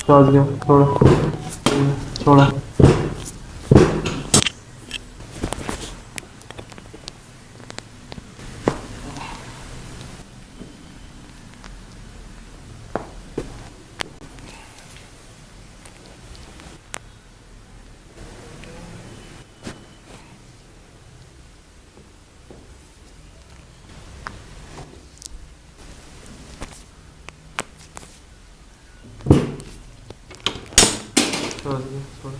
श्वास घ्या थोडा, सोडा. श्वास घ्या, सोडा.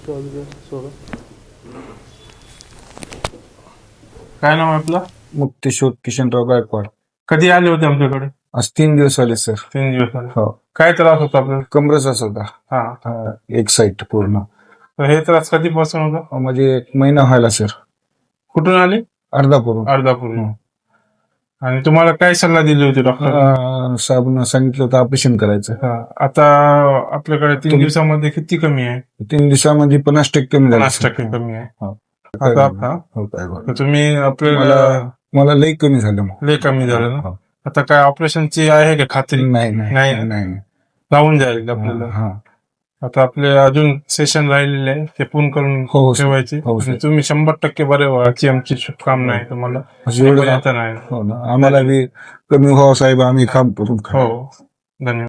श्वास घ्या, सोडा. काय नाव आहे आपलं? मुक्तेश्वर किशनराव गायकवाड. कधी आले होते आमच्याकडे? आज 3 दिवस आले सर. 3 दिवस आले. हो. काय त्रास होता आपल्याला? कमरेचाच होता. हा, एक साईड पूर्ण. तर हे त्रास कधीपासून होता? म्हणजे 1 महिना व्हायला सर. कुठून आले? अर्धापूरून. अर्धापूर. आणि तुम्हाला काय सल्ला दिली होती डॉक्टर? साहेबांना सांगितलं होतं ऑपरेशन करायचं. आता आपल्याकडे 3 दिवसामध्ये किती कमी आहे? 3 दिवसामध्ये 50% कमी झालं 50% कमी आहे. हो. आता हो, काय बरं. तर तुम्ही आपल्याला मला लई कमी झालं मग. लय कमी झालं ना? हो. आता काय ऑपरेशनची आहे का खात्री? नाही नाही ना? नाही. लावून जाईल आपल्याला. हा. आता आपले अजून सेशन राहिलेले आहे ते पूर्ण करून हो सर. ठेवायचे. हो सर. आणि तुम्ही 100% बरे व्हायची आमची शुभकामना आहे तुम्हाला. एवढं आता नाही. हो ना, आम्हाला बी कमी व्हावं साहेब, आम्ही काम करून हो, धन्यवाद.